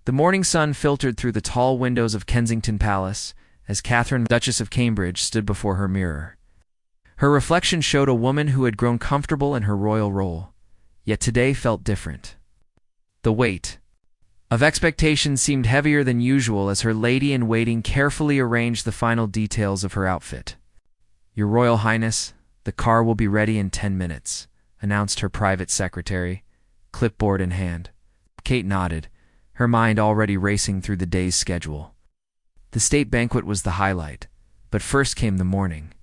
The morning sun filtered through the tall windows of Kensington Palace as Catherine, Duchess of Cambridge, stood before her mirror. Her reflection showed a woman who had grown comfortable in her royal role, yet today felt different. The weight of expectation seemed heavier than usual as her lady-in-waiting carefully arranged the final details of her outfit. "Your Royal Highness, the car will be ready in 10 minutes, announced her private secretary, clipboard in hand. Kate nodded, her mind already racing through the day's schedule. The state banquet was the highlight, but first came the morning.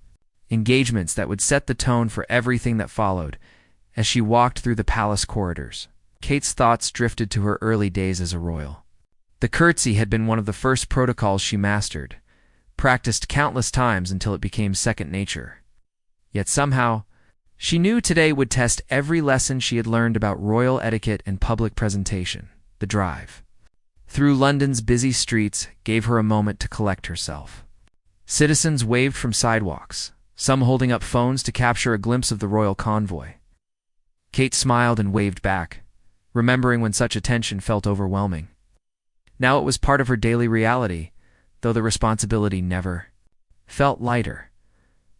Engagements that would set the tone for everything that followed. As she walked through the palace corridors, Kate's thoughts drifted to her early days as a royal. The curtsy had been one of the first protocols she mastered, practiced countless times until it became second nature. Yet somehow, she knew today would test every lesson she had learned about royal etiquette and public presentation. The drive through London's busy streets gave her a moment to collect herself. Citizens waved from sidewalks, some holding up phones to capture a glimpse of the royal convoy. Kate smiled and waved back, remembering when such attention felt overwhelming. Now it was part of her daily reality, though the responsibility never felt lighter.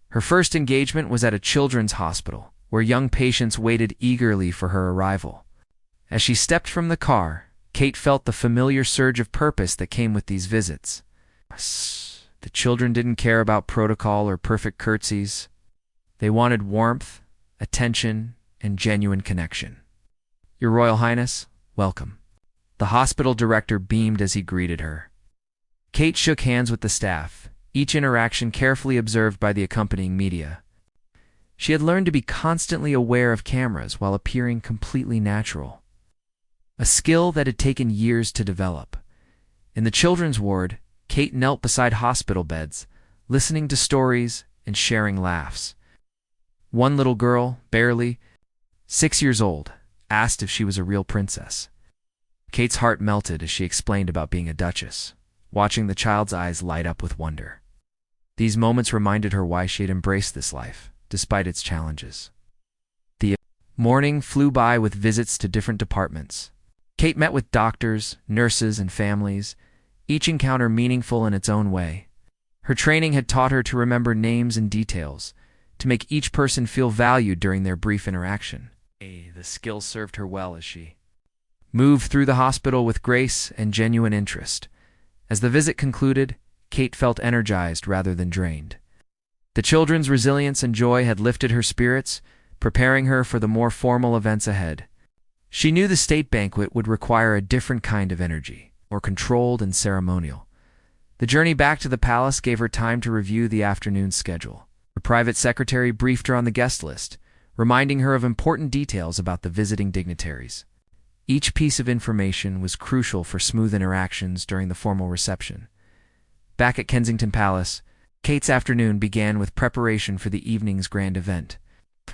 Her first engagement was at a children's hospital, where young patients waited eagerly for her arrival. As she stepped from the car, Kate felt the familiar surge of purpose that came with these visits. The children didn't care about protocol or perfect curtsies. They wanted warmth, attention, and genuine connection. "Your Royal Highness, welcome." The hospital director beamed as he greeted her. Kate shook hands with the staff, each interaction carefully observed by the accompanying media. She had learned to be constantly aware of cameras while appearing completely natural, a skill that had taken years to develop. In the children's ward, Kate knelt beside hospital beds, listening to stories and sharing laughs. One little girl, barely 6 years old, asked if she was a real princess. Kate's heart melted as she explained about being a duchess, watching the child's eyes light up with wonder. These moments reminded her why she had embraced this life, despite its challenges. The morning flew by with visits to different departments. Kate met with doctors, nurses, and families, each encounter meaningful in its own way. Her training had taught her to remember names and details, to make each person feel valued during their brief interaction. The skills served her well as she moved through the hospital with grace and genuine interest. As the visit concluded, Kate felt energized rather than drained. The children's resilience and joy had lifted her spirits, preparing her for the more formal events ahead. She knew the state banquet would require a different kind of energy, more controlled and ceremonial. The journey back to the palace gave her time to review the afternoon schedule. Her private secretary briefed her on the guest list, reminding her of important details about the visiting dignitaries. Each piece of information was crucial for smooth interactions during the formal reception. Back at Kensington Palace, Kate's afternoon began with preparation for the evening's grand event.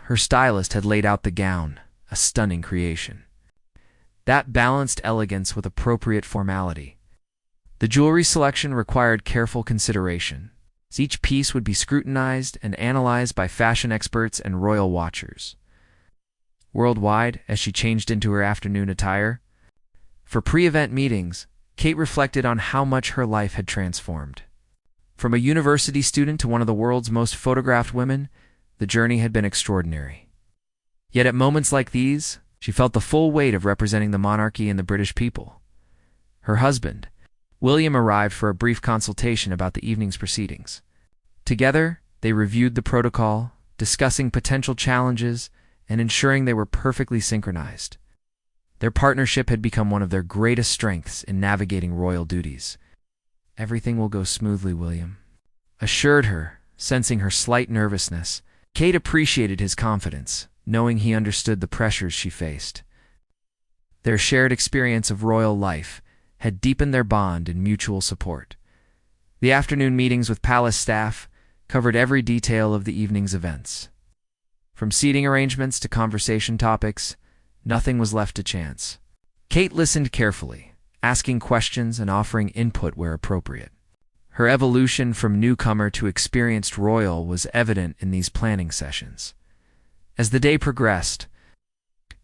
Her stylist had laid out the gown, a stunning creation that balanced elegance with appropriate formality. The jewelry selection required careful consideration, as each piece would be scrutinized and analyzed by fashion experts and royal watchers. Worldwide, as she changed into her afternoon attire, for pre-event meetings, Kate reflected on how much her life had transformed. From a university student to one of the world's most photographed women, the journey had been extraordinary. Yet at moments like these, she felt the full weight of representing the monarchy and the British people. Her husband, William, arrived for a brief consultation about the evening's proceedings. Together, they reviewed the protocol, discussing potential challenges and ensuring they were perfectly synchronized. Their partnership had become one of their greatest strengths in navigating royal duties. "Everything will go smoothly," William assured her, sensing her slight nervousness. Kate appreciated his confidence, knowing he understood the pressures she faced. Their shared experience of royal life had deepened their bond in mutual support. The afternoon meetings with palace staff covered every detail of the evening's events. From seating arrangements to conversation topics, nothing was left to chance. Kate listened carefully, asking questions and offering input where appropriate. Her evolution from newcomer to experienced royal was evident in these planning sessions. As the day progressed,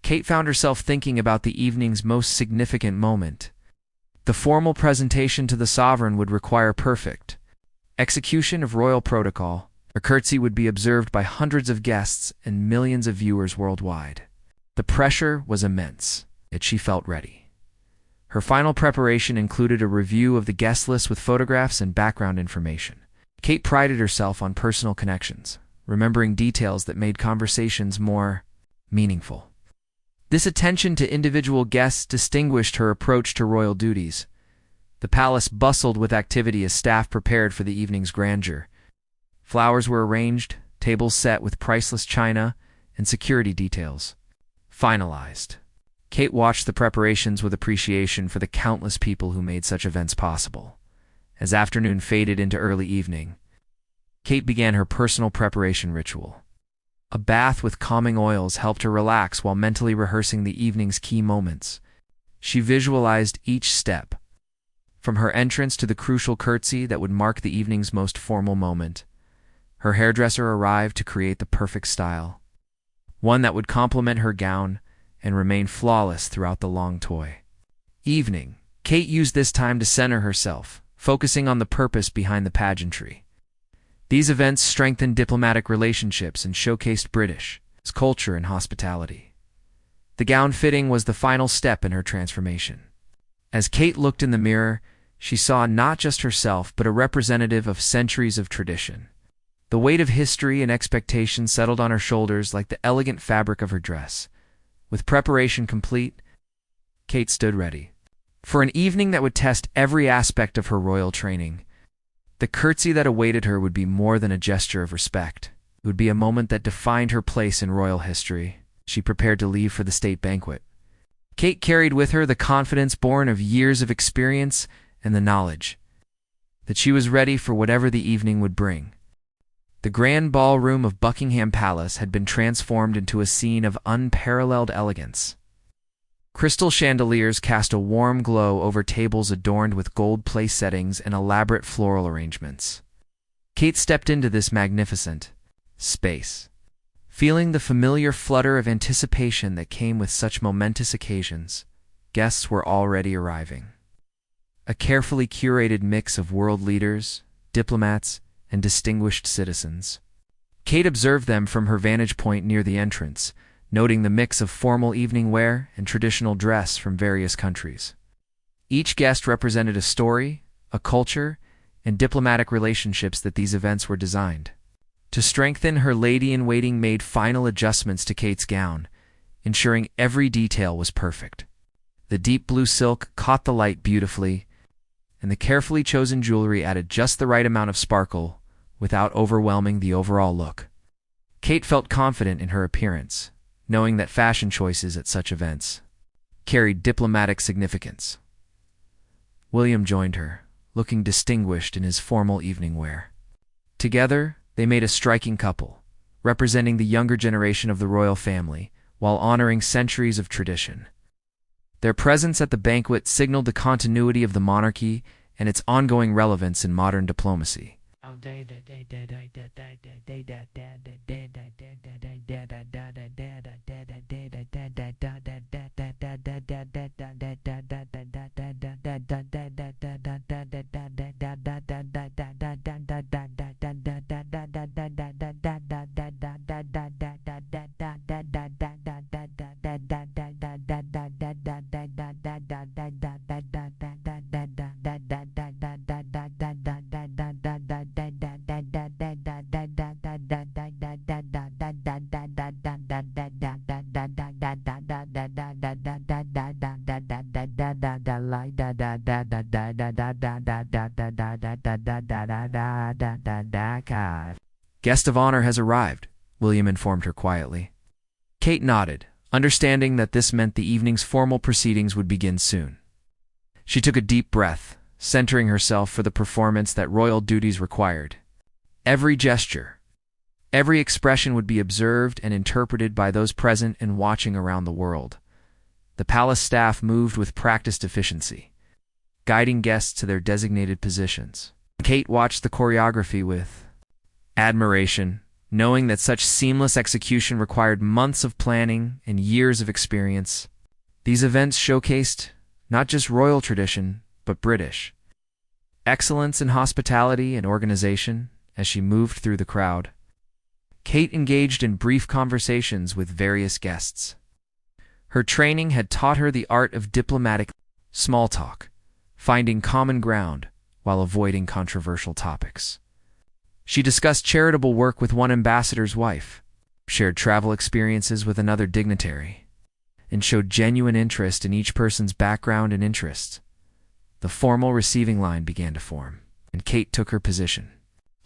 Kate found herself thinking about the evening's most significant moment, The formal presentation to the sovereign would require perfect execution of royal protocol. A curtsy would be observed by hundreds of guests and millions of viewers worldwide. The pressure was immense, yet she felt ready. Her final preparation included a review of the guest list with photographs and background information. Kate prided herself on personal connections, remembering details that made conversations more meaningful. This attention to individual guests distinguished her approach to royal duties. The palace bustled with activity as staff prepared for the evening's grandeur. Flowers were arranged, tables set with priceless china, and security details finalized. Kate watched the preparations with appreciation for the countless people who made such events possible. As afternoon faded into early evening, Kate began her personal preparation ritual. A bath with calming oils helped her relax while mentally rehearsing the evening's key moments. She visualized each step, from her entrance to the crucial curtsy that would mark the evening's most formal moment. Her hairdresser arrived to create the perfect style, one that would complement her gown and remain flawless throughout the long evening. Kate used this time to center herself, focusing on the purpose behind the pageantry. These events strengthened diplomatic relationships and showcased British culture and hospitality. The gown fitting was the final step in her transformation. As Kate looked in the mirror, she saw not just herself but a representative of centuries of tradition. The weight of history and expectation settled on her shoulders like the elegant fabric of her dress. With preparation complete, Kate stood ready for an evening that would test every aspect of her royal training. The curtsy that awaited her would be more than a gesture of respect. It would be a moment that defined her place in royal history. She prepared to leave for the state banquet. Kate carried with her the confidence born of years of experience and the knowledge that she was ready for whatever the evening would bring. The grand ballroom of Buckingham Palace had been transformed into a scene of unparalleled elegance. Crystal chandeliers cast a warm glow over tables adorned with gold place settings and elaborate floral arrangements. Kate stepped into this magnificent space, feeling the familiar flutter of anticipation that came with such momentous occasions. Guests were already arriving. A carefully curated mix of world leaders, diplomats, and distinguished citizens. Kate observed them from her vantage point near the entrance, noting the mix of formal evening wear and traditional dress from various countries. Each guest represented a story, a culture, and diplomatic relationships that these events were designed to strengthen. Her lady-in-waiting made final adjustments to Kate's gown, ensuring every detail was perfect. The deep blue silk caught the light beautifully, and the carefully chosen jewelry added just the right amount of sparkle without overwhelming the overall look. Kate felt confident in her appearance, knowing that fashion choices at such events carried diplomatic significance. William joined her, looking distinguished in his formal evening wear. Together, they made a striking couple, representing the younger generation of the royal family while honoring centuries of tradition. Their presence at the banquet signaled the continuity of the monarchy and its ongoing relevance in modern diplomacy. Guest of honor has arrived, William informed her quietly. Kate nodded, understanding that this meant the evening's formal proceedings would begin soon. She took a deep breath, centering herself for the performance that royal duties required. Every gesture, every expression would be observed and interpreted by those present and watching around the world. The palace staff moved with practiced efficiency, guiding guests to their designated positions. Kate watched the choreography with admiration, knowing that such seamless execution required months of planning and years of experience. These events showcased not just royal tradition, but British. Excellence in hospitality and organization. As she moved through the crowd, Kate engaged in brief conversations with various guests. Her training had taught her the art of diplomatic small talk, finding common ground while avoiding controversial topics. She discussed charitable work with one ambassador's wife, shared travel experiences with another dignitary, and showed genuine interest in each person's background and interests. The formal receiving line began to form, and Kate took her position,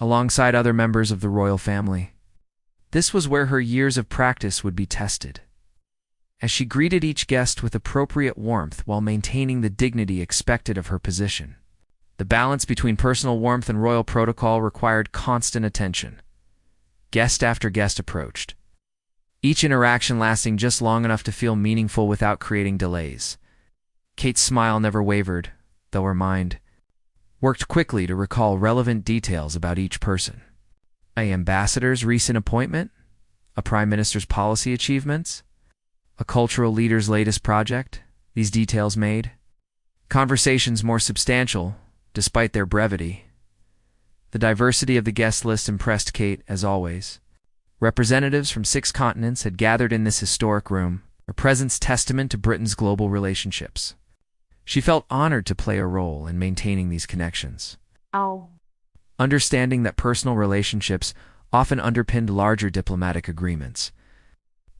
alongside other members of the royal family. This was where her years of practice would be tested, as she greeted each guest with appropriate warmth while maintaining the dignity expected of her position. The balance between personal warmth and royal protocol required constant attention. Guest after guest approached, each interaction lasting just long enough to feel meaningful without creating delays. Kate's smile never wavered, though her mind worked quickly to recall relevant details about each person. An ambassador's recent appointment, a prime minister's policy achievements, a cultural leader's latest project. These details made conversations more substantial, despite their brevity. The diversity of the guest list impressed Kate, as always. Representatives from 6 continents had gathered in this historic room, a presence testament to Britain's global relationships. She felt honored to play a role in maintaining these connections. Understanding that personal relationships often underpinned larger diplomatic agreements.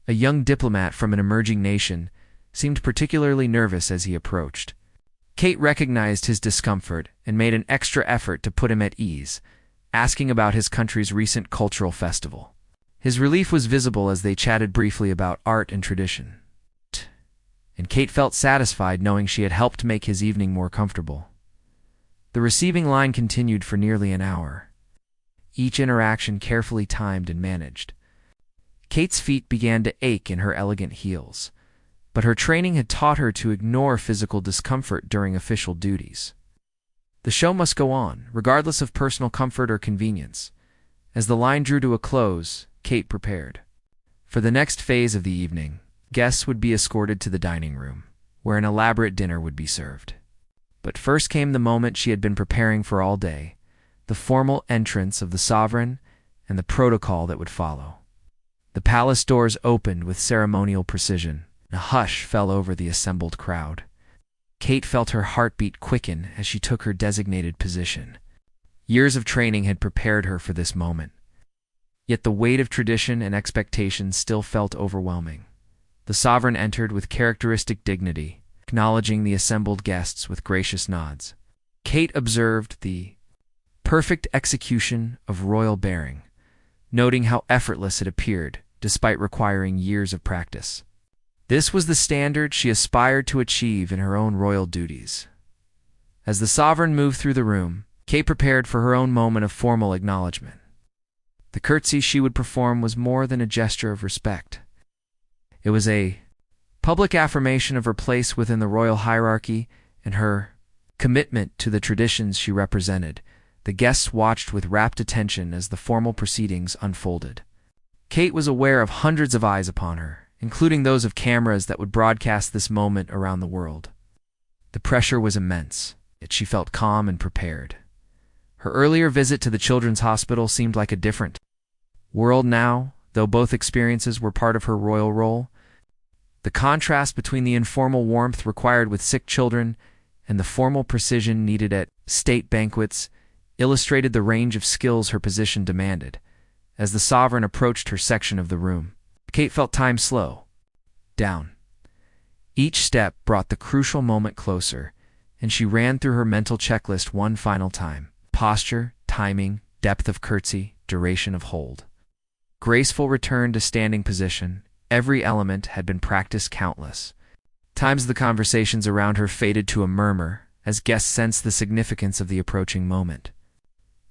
A young diplomat from an emerging nation seemed particularly nervous as he approached. Kate recognized his discomfort and made an extra effort to put him at ease, asking about his country's recent cultural festival. His relief was visible as they chatted briefly about art and tradition, and Kate felt satisfied knowing she had helped make his evening more comfortable. The receiving line continued for nearly an hour, each interaction carefully timed and managed. Kate's feet began to ache in her elegant heels, but her training had taught her to ignore physical discomfort during official duties. The show must go on, regardless of personal comfort or convenience. As the line drew to a close, Kate prepared. For the next phase of the evening, guests would be escorted to the dining room, where an elaborate dinner would be served. But first came the moment she had been preparing for all day, the formal entrance of the sovereign and the protocol that would follow. The palace doors opened with ceremonial precision. A hush fell over the assembled crowd. Kate felt her heartbeat quicken as she took her designated position. Years of training had prepared her for this moment. Yet the weight of tradition and expectations still felt overwhelming. The sovereign entered with characteristic dignity, acknowledging the assembled guests with gracious nods. Kate observed the perfect execution of royal bearing, noting how effortless it appeared, despite requiring years of practice. This was the standard she aspired to achieve in her own royal duties. As the sovereign moved through the room, Kate prepared for her own moment of formal acknowledgement. The curtsy she would perform was more than a gesture of respect. It was a public affirmation of her place within the royal hierarchy and her commitment to the traditions she represented. The guests watched with rapt attention as the formal proceedings unfolded. Kate was aware of hundreds of eyes upon her, including those of cameras that would broadcast this moment around the world. The pressure was immense, yet she felt calm and prepared. Her earlier visit to the children's hospital seemed like a different world now, though both experiences were part of her royal role. The contrast between the informal warmth required with sick children and the formal precision needed at state banquets illustrated the range of skills her position demanded. As the sovereign approached her section of the room, Kate felt time slow down. Each step brought the crucial moment closer, and she ran through her mental checklist one final time. Posture, timing, depth of curtsy, duration of hold. Graceful return to standing position. Every element had been practiced countless times. The conversations around her faded to a murmur as guests sensed the significance of the approaching moment.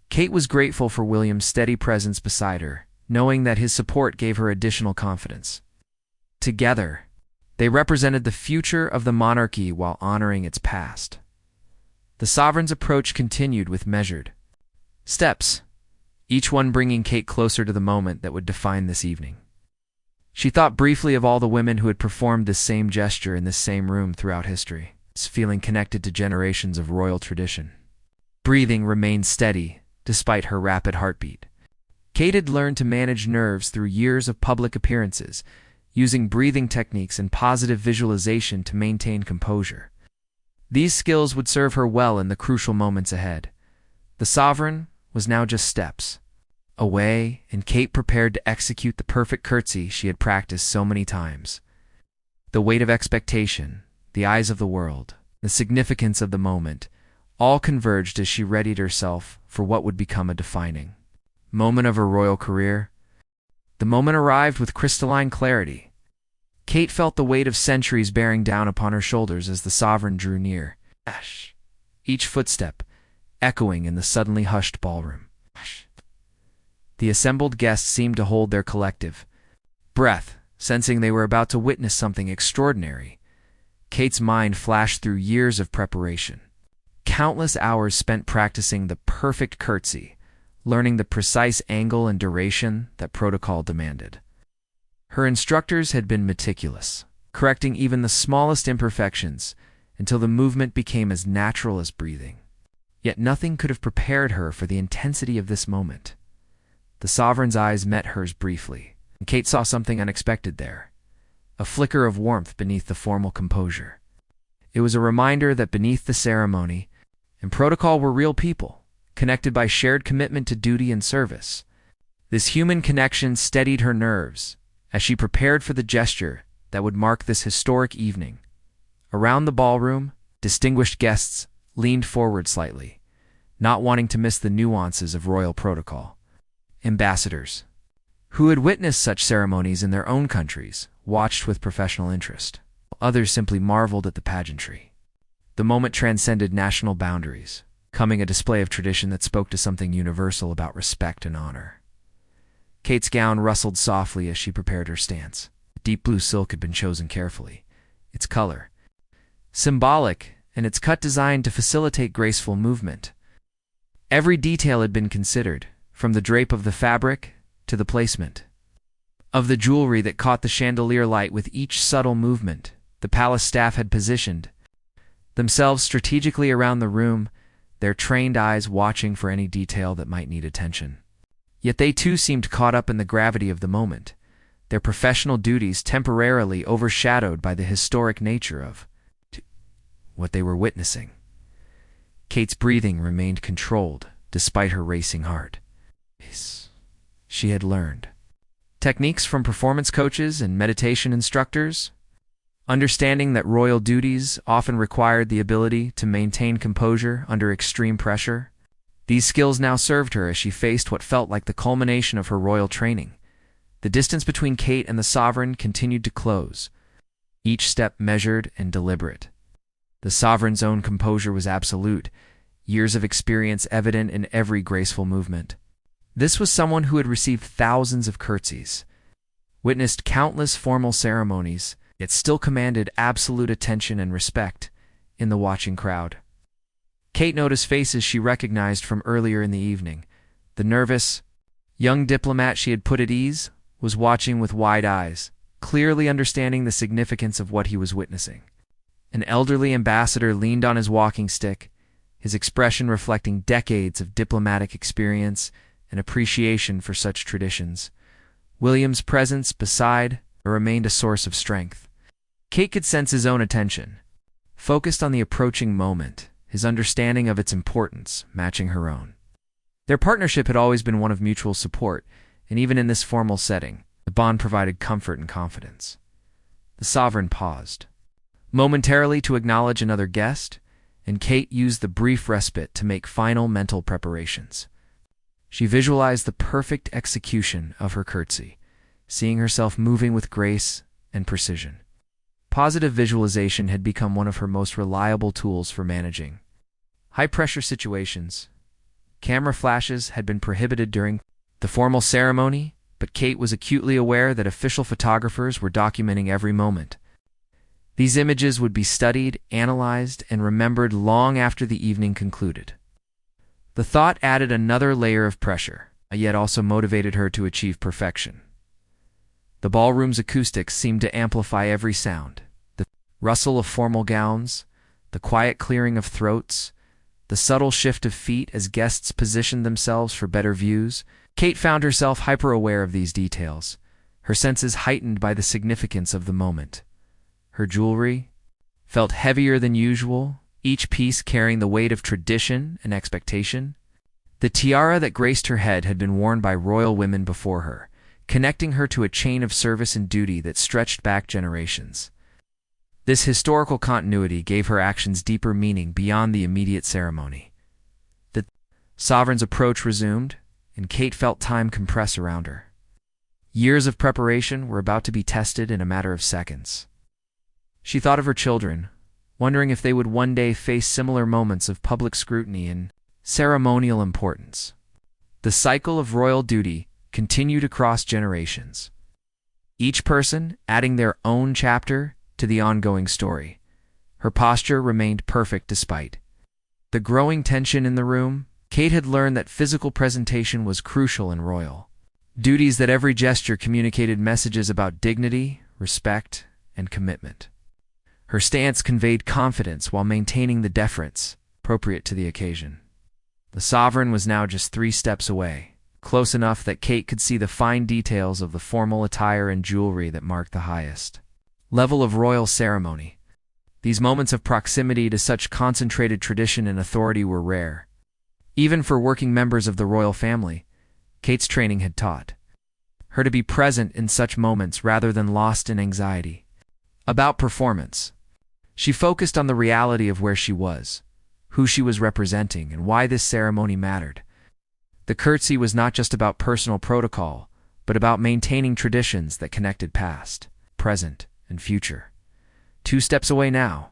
Kate was grateful for William's steady presence beside her, knowing that his support gave her additional confidence. Together, they represented the future of the monarchy while honoring its past. The sovereign's approach continued with measured steps, each one bringing Kate closer to the moment that would define this evening. She thought briefly of all the women who had performed this same gesture in this same room throughout history. feeling connected to generations of royal tradition. Breathing remained steady, despite her rapid heartbeat. Kate had learned to manage nerves through years of public appearances, using breathing techniques and positive visualization to maintain composure. These skills would serve her well in the crucial moments ahead. The sovereign was now just steps away, and Kate prepared to execute the perfect curtsy she had practiced so many times. The weight of expectation, the eyes of the world, the significance of the moment, all converged as she readied herself for what would become a defining moment of her royal career. The moment arrived with crystalline clarity. Kate felt the weight of centuries bearing down upon her shoulders as the sovereign drew near. Each footstep echoing in the suddenly hushed ballroom. The assembled guests seemed to hold their collective breath, sensing they were about to witness something extraordinary. Kate's mind flashed through years of preparation. Countless hours spent practicing the perfect curtsy, learning the precise angle and duration that protocol demanded. Her instructors had been meticulous, correcting even the smallest imperfections until the movement became as natural as breathing. Yet nothing could have prepared her for the intensity of this moment. The sovereign's eyes met hers briefly, and Kate saw something unexpected there, a flicker of warmth beneath the formal composure. It was a reminder that beneath the ceremony and protocol were real people, connected by shared commitment to duty and service. This human connection steadied her nerves as she prepared for the gesture that would mark this historic evening. Around the ballroom, distinguished guests leaned forward slightly, not wanting to miss the nuances of royal protocol. Ambassadors, who had witnessed such ceremonies in their own countries, watched with professional interest. Others simply marveled at the pageantry. The moment transcended national boundaries, becoming a display of tradition that spoke to something universal about respect and honor. Kate's gown rustled softly as she prepared her stance. Deep blue silk had been chosen carefully, its color symbolic and its cut designed to facilitate graceful movement. Every detail had been considered, from the drape of the fabric to the placement of the jewelry that caught the chandelier light. With each subtle movement, the palace staff had positioned themselves strategically around the room, their trained eyes watching for any detail that might need attention. Yet they too seemed caught up in the gravity of the moment, their professional duties temporarily overshadowed by the historic nature of what they were witnessing. Kate's breathing remained controlled despite her racing heart. She had learned techniques from performance coaches and meditation instructors, understanding that royal duties often required the ability to maintain composure under extreme pressure. These skills now served her as she faced what felt like the culmination of her royal training. The distance between Kate and the sovereign continued to close, each step measured and deliberate. The sovereign's own composure was absolute, years of experience evident in every graceful movement. This was someone who had received thousands of curtsies, witnessed countless formal ceremonies, yet still commanded absolute attention and respect in the watching crowd. Kate noticed faces she recognized from earlier in the evening. The nervous, young diplomat she had put at ease was watching with wide eyes, clearly understanding the significance of what he was witnessing. An elderly ambassador leaned on his walking stick, his expression reflecting decades of diplomatic experience and appreciation for such traditions. William's presence beside her remained a source of strength. Kate could sense his own attention, focused on the approaching moment, his understanding of its importance matching her own. Their partnership had always been one of mutual support, and even in this formal setting, the bond provided comfort and confidence. The sovereign paused momentarily to acknowledge another guest, and Kate used the brief respite to make final mental preparations. She visualized the perfect execution of her curtsy, seeing herself moving with grace and precision. Positive visualization had become one of her most reliable tools for managing high-pressure situations. Camera flashes had been prohibited during the formal ceremony, but Kate was acutely aware that official photographers were documenting every moment. These images would be studied, analyzed, and remembered long after the evening concluded. The thought added another layer of pressure, yet also motivated her to achieve perfection. The ballroom's acoustics seemed to amplify every sound. The rustle of formal gowns, the quiet clearing of throats, the subtle shift of feet as guests positioned themselves for better views. Kate found herself hyper-aware of these details, her senses heightened by the significance of the moment. Her jewelry felt heavier than usual, each piece carrying the weight of tradition and expectation. The tiara that graced her head had been worn by royal women before her, connecting her to a chain of service and duty that stretched back generations. This historical continuity gave her actions deeper meaning beyond the immediate ceremony. The sovereign's approach resumed, and Kate felt time compress around her. Years of preparation were about to be tested in a matter of seconds. She thought of her children, wondering if they would one day face similar moments of public scrutiny and ceremonial importance. The cycle of royal duty continued across generations, each person adding their own chapter to the ongoing story. Her posture remained perfect despite the growing tension in the room. Kate had learned that physical presentation was crucial in royal duties, that every gesture communicated messages about dignity, respect, and commitment. Her stance conveyed confidence while maintaining the deference appropriate to the occasion. The sovereign was now just 3 steps away, close enough that Kate could see the fine details of the formal attire and jewelry that marked the highest level of royal ceremony. These moments of proximity to such concentrated tradition and authority were rare. Even for working members of the royal family, Kate's training had taught her to be present in such moments rather than lost in anxiety about performance. She focused on the reality of where she was, who she was representing, and why this ceremony mattered. The curtsy was not just about personal protocol, but about maintaining traditions that connected past, present, and future. 2 steps away now,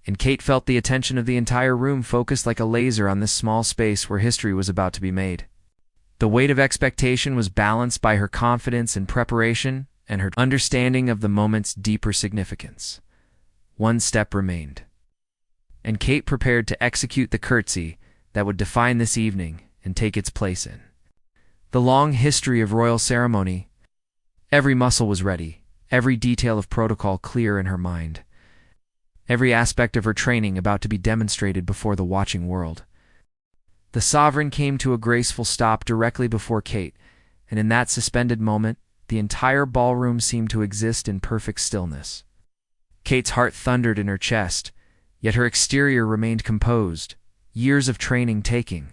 and Kate felt the attention of the entire room focused like a laser on this small space where history was about to be made. The weight of expectation was balanced by her confidence in preparation and her understanding of the moment's deeper significance. 1 step remained, and Kate prepared to execute the curtsy that would define this evening and take its place in the long history of royal ceremony. Every muscle was ready, every detail of protocol clear in her mind, every aspect of her training about to be demonstrated before the watching world. The sovereign came to a graceful stop directly before Kate, and in that suspended moment, the entire ballroom seemed to exist in perfect stillness. Kate's heart thundered in her chest, yet her exterior remained composed, years of training taking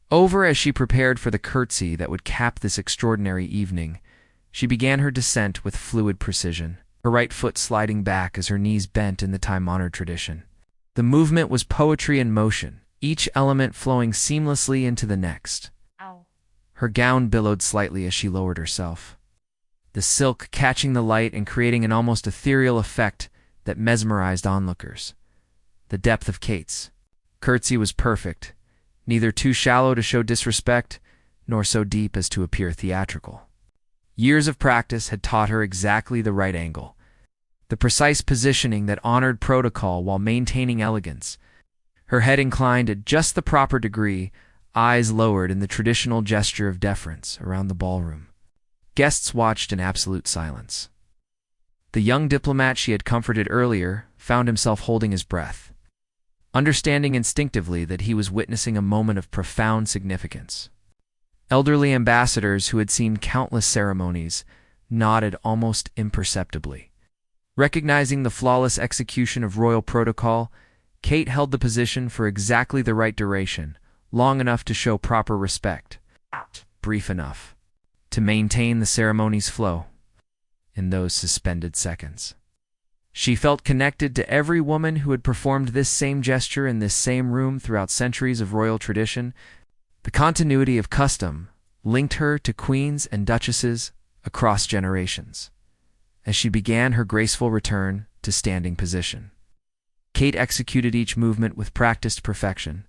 over as she prepared for the curtsy that would cap this extraordinary evening. She began her descent with fluid precision, her right foot sliding back as her knees bent in the time-honored tradition. The movement was poetry in motion, each element flowing seamlessly into the next. Ow. Her gown billowed slightly as she lowered herself, the silk catching the light and creating an almost ethereal effect that mesmerized onlookers. The depth of Kate's curtsy was perfect, neither too shallow to show disrespect, nor so deep as to appear theatrical. Years of practice had taught her exactly the right angle, the precise positioning that honored protocol while maintaining elegance. Her head inclined at just the proper degree, eyes lowered in the traditional gesture of deference around the ballroom. Guests watched in absolute silence. The young diplomat she had comforted earlier found himself holding his breath, understanding instinctively that he was witnessing a moment of profound significance. Elderly ambassadors who had seen countless ceremonies nodded almost imperceptibly. Recognizing the flawless execution of royal protocol, Kate held the position for exactly the right duration, long enough to show proper respect, brief enough to maintain the ceremony's flow. In those suspended seconds, she felt connected to every woman who had performed this same gesture in this same room throughout centuries of royal tradition. The continuity of custom linked her to queens and duchesses across generations. As she began her graceful return to standing position, Kate executed each movement with practiced perfection.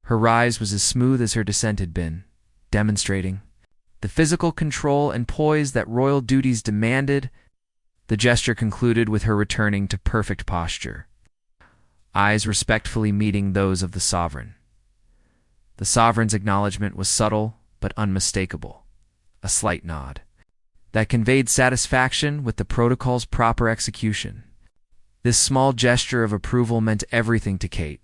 Her rise was as smooth as her descent had been, demonstrating the physical control and poise that royal duties demanded. The gesture concluded with her returning to perfect posture, eyes respectfully meeting those of the sovereign. The sovereign's acknowledgement was subtle but unmistakable, a slight nod that conveyed satisfaction with the protocol's proper execution. This small gesture of approval meant everything to Kate,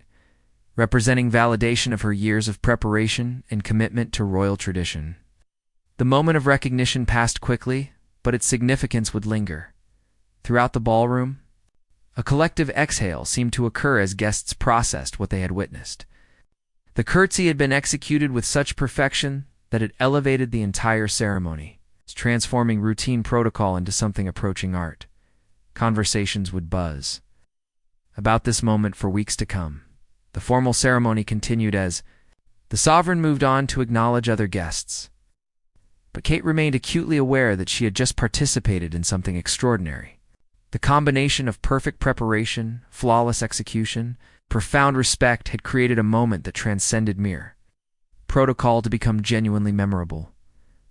representing validation of her years of preparation and commitment to royal tradition. The moment of recognition passed quickly, but its significance would linger. Throughout the ballroom, a collective exhale seemed to occur as guests processed what they had witnessed. The curtsy had been executed with such perfection that it elevated the entire ceremony, transforming routine protocol into something approaching art. Conversations would buzz about this moment for weeks to come. The formal ceremony continued as the sovereign moved on to acknowledge other guests. But Kate remained acutely aware that she had just participated in something extraordinary. The combination of perfect preparation, flawless execution, profound respect had created a moment that transcended mere protocol to become genuinely memorable.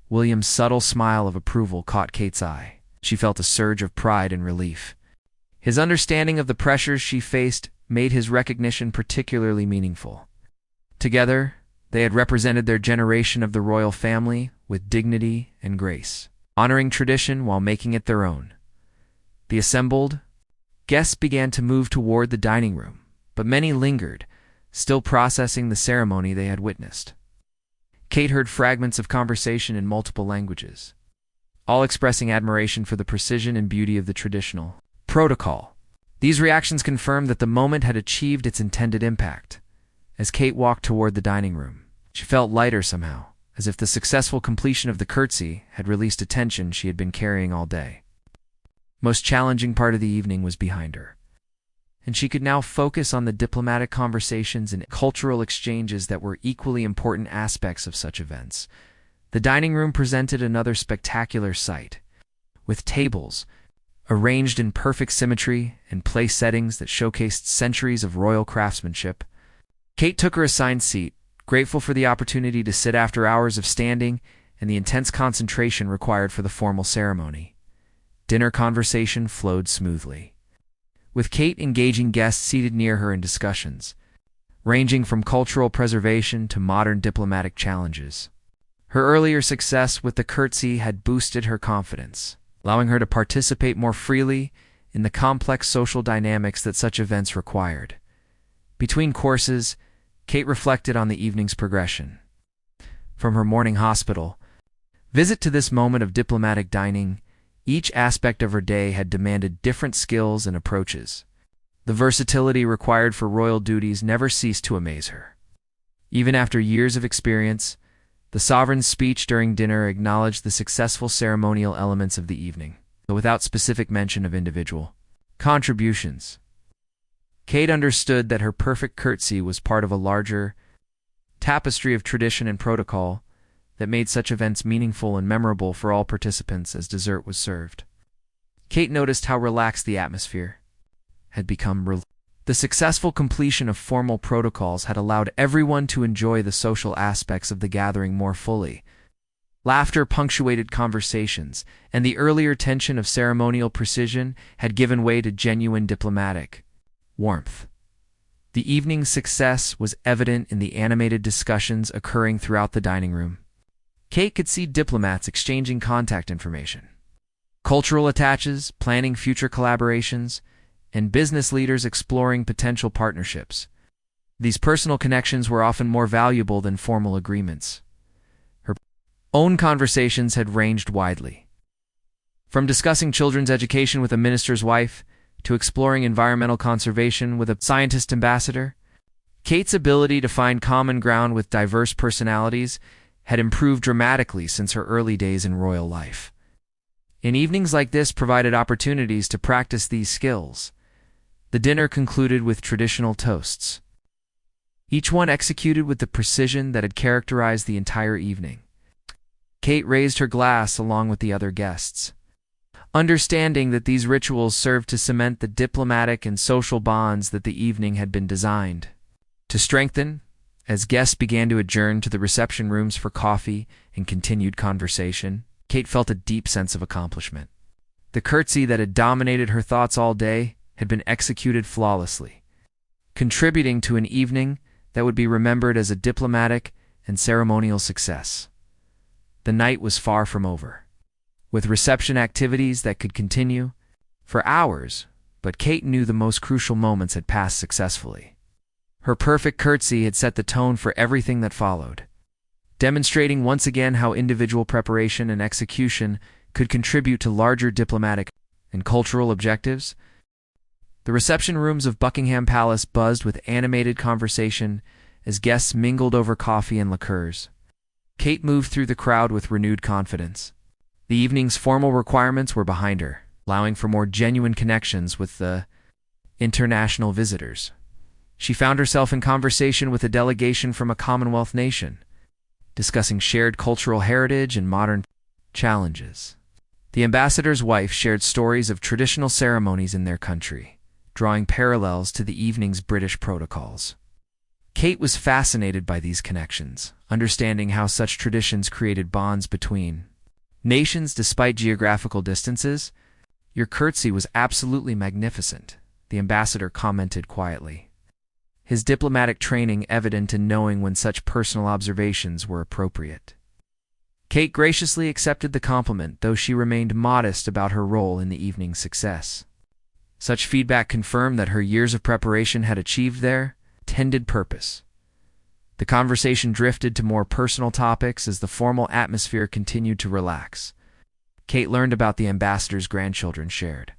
William's subtle smile of approval caught Kate's eye. She felt a surge of pride and relief. His understanding of the pressures she faced made his recognition particularly meaningful. Together, they had represented their generation of the royal family with dignity and grace, honoring tradition while making it their own. The assembled guests began to move toward the dining room, but many lingered, still processing the ceremony they had witnessed. Kate heard fragments of conversation in multiple languages, all expressing admiration for the precision and beauty of the traditional protocol. These reactions confirmed that the moment had achieved its intended impact. As Kate walked toward the dining room, she felt lighter somehow, as if the successful completion of the curtsy had released a tension she had been carrying all day. Most challenging part of the evening was behind her, and she could now focus on the diplomatic conversations and cultural exchanges that were equally important aspects of such events. The dining room presented another spectacular sight, with tables arranged in perfect symmetry and place settings that showcased centuries of royal craftsmanship. Kate took her assigned seat, grateful for the opportunity to sit after hours of standing and the intense concentration required for the formal ceremony. Dinner conversation flowed smoothly, with Kate engaging guests seated near her in discussions, ranging from cultural preservation to modern diplomatic challenges. Her earlier success with the curtsy had boosted her confidence, allowing her to participate more freely in the complex social dynamics that such events required. Between courses, Kate reflected on the evening's progression. From her morning hospital visit to this moment of diplomatic dining, each aspect of her day had demanded different skills and approaches. The versatility required for royal duties never ceased to amaze her. Even after years of experience, the sovereign's speech during dinner acknowledged the successful ceremonial elements of the evening, though without specific mention of individual contributions. Kate understood that her perfect curtsy was part of a larger tapestry of tradition and protocol that made such events meaningful and memorable for all participants as dessert was served. Kate noticed how relaxed the atmosphere had become. The successful completion of formal protocols had allowed everyone to enjoy the social aspects of the gathering more fully. Laughter punctuated conversations, and the earlier tension of ceremonial precision had given way to genuine diplomatic warmth. The evening's success was evident in the animated discussions occurring throughout the dining room. Kate could see diplomats exchanging contact information, cultural attaches planning future collaborations, and business leaders exploring potential partnerships. These personal connections were often more valuable than formal agreements. Her own conversations had ranged widely, from discussing children's education with a minister's wife to exploring environmental conservation with a scientist ambassador. Kate's ability to find common ground with diverse personalities had improved dramatically since her early days in royal life. And evenings like this provided opportunities to practice these skills. The dinner concluded with traditional toasts, each one executed with the precision that had characterized the entire evening. Kate raised her glass along with the other guests, understanding that these rituals served to cement the diplomatic and social bonds that the evening had been designed to strengthen. As guests began to adjourn to the reception rooms for coffee and continued conversation, Kate felt a deep sense of accomplishment. The curtsy that had dominated her thoughts all day had been executed flawlessly, contributing to an evening that would be remembered as a diplomatic and ceremonial success. The night was far from over, with reception activities that could continue for hours but Kate knew the most crucial moments had passed successfully. Her perfect curtsy had set the tone for everything that followed, demonstrating once again how individual preparation and execution could contribute to larger diplomatic and cultural objectives. The reception rooms of Buckingham Palace buzzed with animated conversation as guests mingled over coffee and liqueurs. Kate moved through the crowd with renewed confidence. The evening's formal requirements were behind her, allowing for more genuine connections with the international visitors. She found herself in conversation with a delegation from a Commonwealth nation, discussing shared cultural heritage and modern challenges. The ambassador's wife shared stories of traditional ceremonies in their country, drawing parallels to the evening's British protocols. Kate was fascinated by these connections, understanding how such traditions created bonds between nations despite geographical distances. "Your curtsy was absolutely magnificent," the ambassador commented quietly, his diplomatic training evident in knowing when such personal observations were appropriate. Kate graciously accepted the compliment, though she remained modest about her role in the evening's success. Such feedback confirmed that her years of preparation had achieved their intended purpose. The conversation drifted to more personal topics as the formal atmosphere continued to relax. Kate learned about the ambassador's grandchildren, shared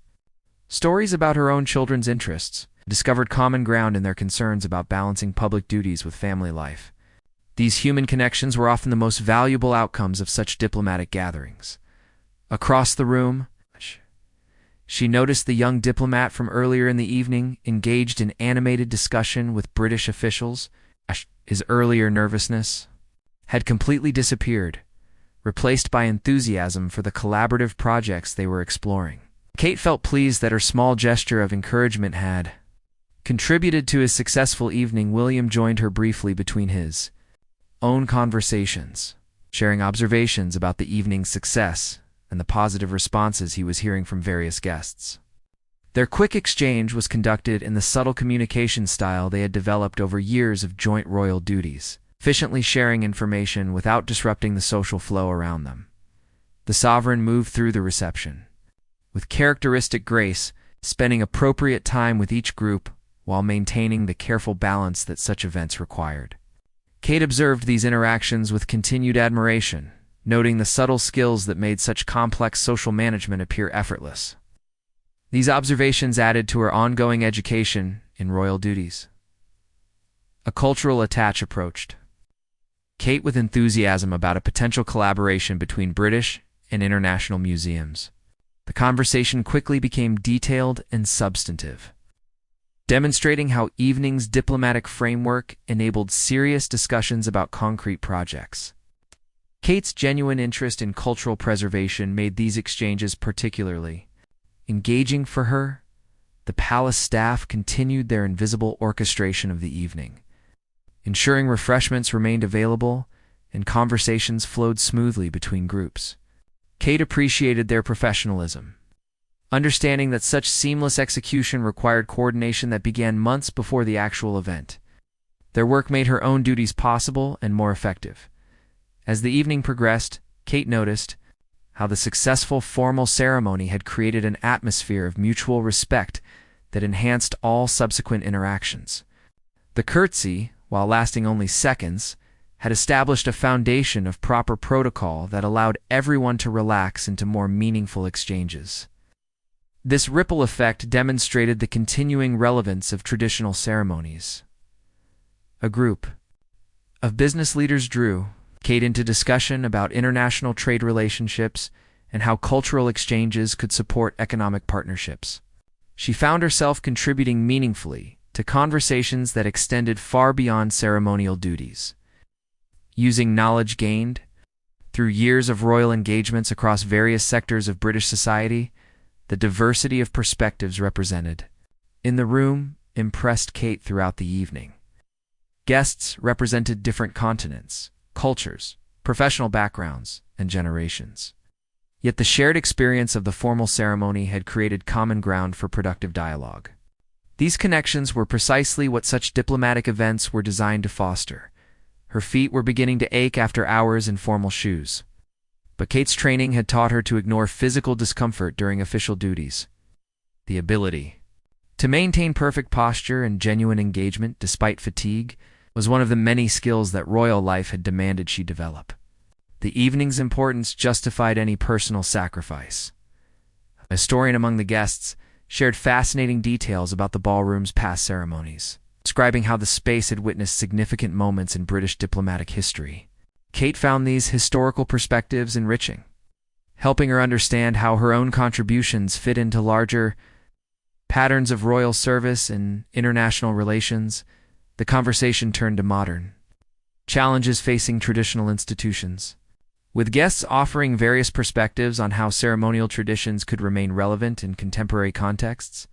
stories about her own children's interests, discovered common ground in their concerns about balancing public duties with family life. These human connections were often the most valuable outcomes of such diplomatic gatherings. Across the room, she noticed the young diplomat from earlier in the evening engaged in animated discussion with British officials. His earlier nervousness had completely disappeared, replaced by enthusiasm for the collaborative projects they were exploring. Kate felt pleased that her small gesture of encouragement had contributed to his successful evening. William joined her briefly between his own conversations, sharing observations about the evening's success and the positive responses he was hearing from various guests. Their quick exchange was conducted in the subtle communication style they had developed over years of joint royal duties, efficiently sharing information without disrupting the social flow around them. The sovereign moved through the reception with characteristic grace, spending appropriate time with each group while maintaining the careful balance that such events required. Kate observed these interactions with continued admiration, noting the subtle skills that made such complex social management appear effortless. These observations added to her ongoing education in royal duties. A cultural attach approached Kate with enthusiasm about a potential collaboration between British and international museums. The conversation quickly became detailed and substantive, demonstrating how evening's diplomatic framework enabled serious discussions about concrete projects. Kate's genuine interest in cultural preservation made these exchanges particularly engaging for her. The palace staff continued their invisible orchestration of the evening, ensuring refreshments remained available and conversations flowed smoothly between groups. Kate appreciated their professionalism, understanding that such seamless execution required coordination that began months before the actual event. Their work made her own duties possible and more effective. As the evening progressed, Kate noticed how the successful formal ceremony had created an atmosphere of mutual respect that enhanced all subsequent interactions. The curtsy, while lasting only seconds, had established a foundation of proper protocol that allowed everyone to relax into more meaningful exchanges. This ripple effect demonstrated the continuing relevance of traditional ceremonies. A group of business leaders drew Kate into discussion about international trade relationships and how cultural exchanges could support economic partnerships. She found herself contributing meaningfully to conversations that extended far beyond ceremonial duties. Using knowledge gained through years of royal engagements across various sectors of British society, the diversity of perspectives represented in the room impressed Kate throughout the evening. Guests represented different continents, cultures, professional backgrounds, and generations. Yet the shared experience of the formal ceremony had created common ground for productive dialogue. These connections were precisely what such diplomatic events were designed to foster. Her feet were beginning to ache after hours in formal shoes, but Kate's training had taught her to ignore physical discomfort during official duties. The ability To maintain perfect posture and genuine engagement despite fatigue was one of the many skills that royal life had demanded she develop. The evening's importance justified any personal sacrifice. A historian among the guests shared fascinating details about the ballroom's past ceremonies, describing how the space had witnessed significant moments in British diplomatic history. Kate found these historical perspectives enriching, helping her understand how her own contributions fit into larger patterns of royal service and international relations. The conversation turned to modern challenges facing traditional institutions, with guests offering various perspectives on how ceremonial traditions could remain relevant in contemporary contexts.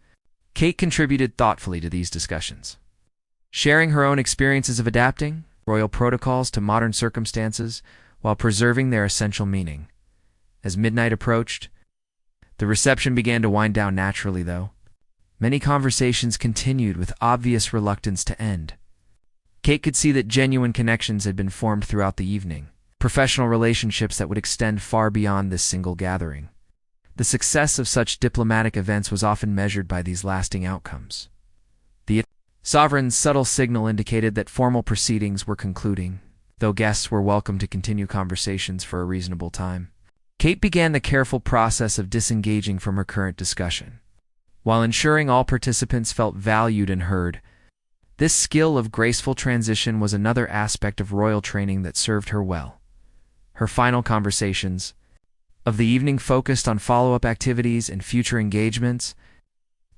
Kate contributed thoughtfully to these discussions, sharing her own experiences of adapting royal protocols to modern circumstances while preserving their essential meaning. As midnight approached, the reception began to wind down naturally, though. Many conversations continued with obvious reluctance to end. Kate could see that genuine connections had been formed throughout the evening, professional relationships that would extend far beyond this single gathering. The success of such diplomatic events was often measured by these lasting outcomes. The sovereign's subtle signal indicated that formal proceedings were concluding, though guests were welcome to continue conversations for a reasonable time. Kate began the careful process of disengaging from her current discussion, while ensuring all participants felt valued and heard. This skill of graceful transition was another aspect of royal training that served her well. Her final conversations of the evening focused on follow-up activities and future engagements.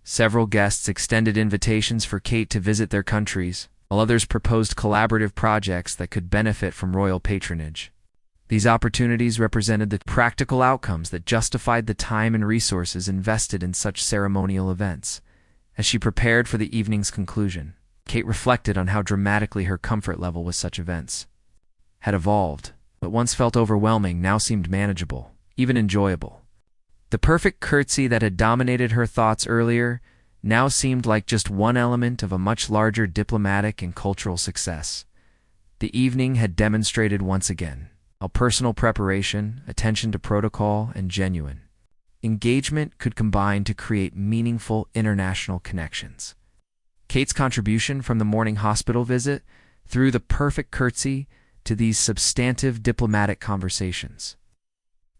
Several guests extended invitations for Kate to visit their countries, while others proposed collaborative projects that could benefit from royal patronage. These opportunities represented the practical outcomes that justified the time and resources invested in such ceremonial events. As she prepared for the evening's conclusion, Kate reflected on how dramatically her comfort level with such events had evolved. What once felt overwhelming now seemed manageable, even enjoyable. The perfect curtsy that had dominated her thoughts earlier now seemed like just one element of a much larger diplomatic and cultural success. The evening had demonstrated once again how personal preparation, attention to protocol, and genuine engagement could combine to create meaningful international connections. Kate's contribution from the morning hospital visit through the perfect curtsy to these substantive diplomatic conversations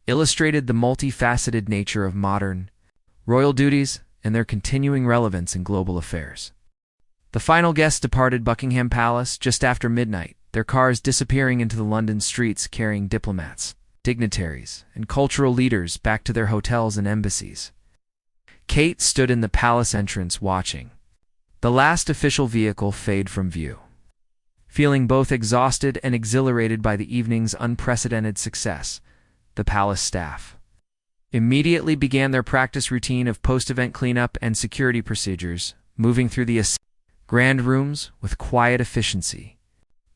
illustrated the multifaceted nature of modern royal duties and their continuing relevance in global affairs. The final guests departed Buckingham Palace just after midnight, their cars disappearing into the London streets carrying diplomats, dignitaries, and cultural leaders back to their hotels and embassies. Kate stood in the palace entrance watching the last official vehicle fade from view, feeling both exhausted and exhilarated by the evening's unprecedented success. The palace staff immediately began their practice routine of post-event cleanup and security procedures, moving through the grand rooms with quiet efficiency.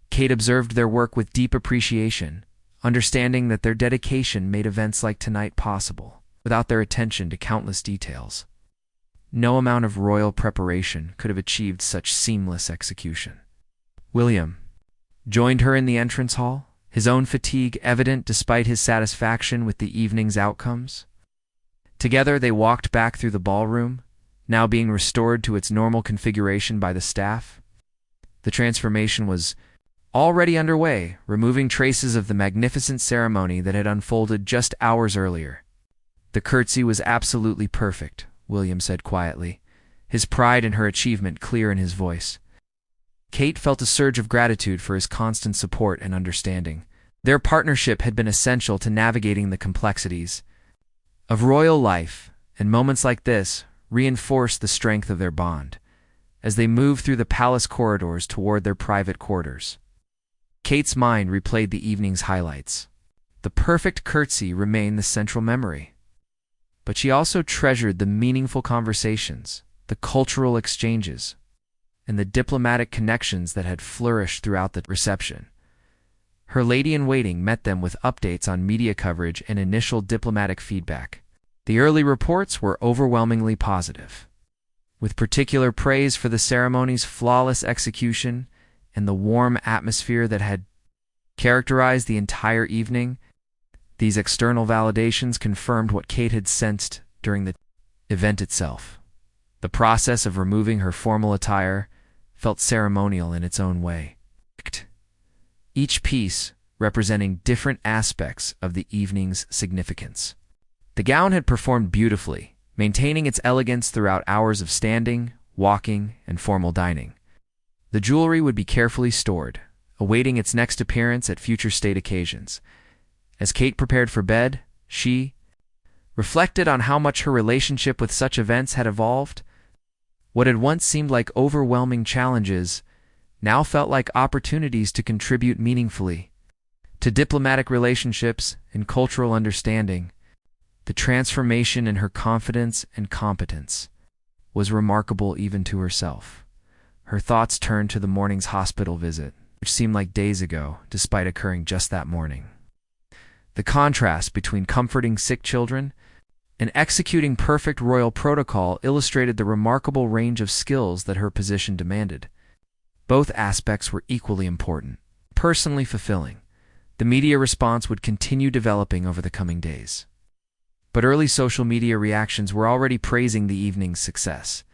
Kate observed their work with deep appreciation, understanding that their dedication made events like tonight possible. Without their attention to countless details, no amount of royal preparation could have achieved such seamless execution. William joined her in the entrance hall, his own fatigue evident despite his satisfaction with the evening's outcomes. Together they walked back through the ballroom, now being restored to its normal configuration by the staff. The transformation was already underway, removing traces of the magnificent ceremony that had unfolded just hours earlier. The curtsy was absolutely perfect, William said quietly, his pride in her achievement clear in his voice. Kate felt a surge of gratitude for his constant support and understanding. Their partnership had been essential to navigating the complexities of royal life, and moments like this reinforced the strength of their bond as they moved through the palace corridors toward their private quarters. Kate's mind replayed the evening's highlights. The perfect curtsy remained the central memory, but she also treasured the meaningful conversations, the cultural exchanges, and the diplomatic connections that had flourished throughout the reception. Her lady-in-waiting met them with updates on media coverage and initial diplomatic feedback. The early reports were overwhelmingly positive, with particular praise for the ceremony's flawless execution and the warm atmosphere that had characterized the entire evening. These external validations confirmed what Kate had sensed during the event itself. The process of removing her formal attire felt ceremonial in its own way, each piece representing different aspects of the evening's significance. The gown had performed beautifully, maintaining its elegance throughout hours of standing, walking, and formal dining. The jewelry would be carefully stored, awaiting its next appearance at future state occasions. As Kate prepared for bed, she reflected on how much her relationship with such events had evolved. What had once seemed like overwhelming challenges now felt like opportunities to contribute meaningfully to diplomatic relationships and cultural understanding. The transformation in her confidence and competence was remarkable even to herself. Her thoughts turned to the morning's hospital visit, which seemed like days ago, despite occurring just that morning. The contrast between comforting sick children and executing perfect royal protocol illustrated the remarkable range of skills that her position demanded. Both aspects were equally important, personally fulfilling. The media response would continue developing over the coming days. But early social media reactions were already praising the evening's success.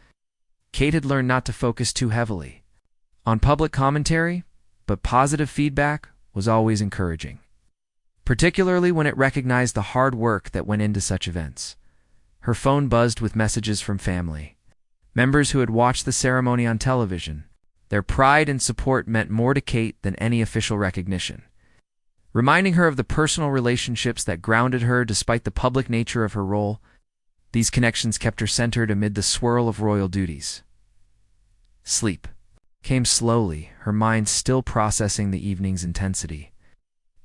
Kate had learned not to focus too heavily on public commentary, but positive feedback was always encouraging, particularly when it recognized the hard work that went into such events. Her phone buzzed with messages from family, members who had watched the ceremony on television. Their pride and support meant more to Kate than any official recognition, reminding her of the personal relationships that grounded her despite the public nature of her role. These connections kept her centered amid the swirl of royal duties. Sleep came slowly, her mind still processing the evening's intensity.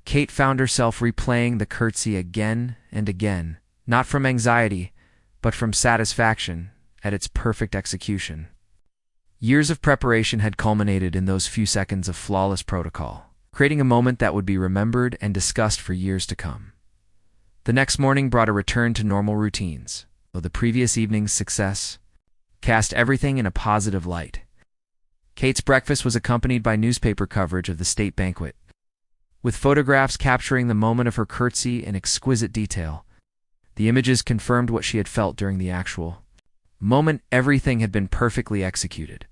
Kate found herself replaying the curtsy again and again, not from anxiety, but from satisfaction at its perfect execution. Years of preparation had culminated in those few seconds of flawless protocol, creating a moment that would be remembered and discussed for years to come. The next morning brought a return to normal routines, though the previous evening's success cast everything in a positive light. Kate's breakfast was accompanied by newspaper coverage of the state banquet, with photographs capturing the moment of her curtsy in exquisite detail. The images confirmed what she had felt during the actual moment. Everything had been perfectly executed.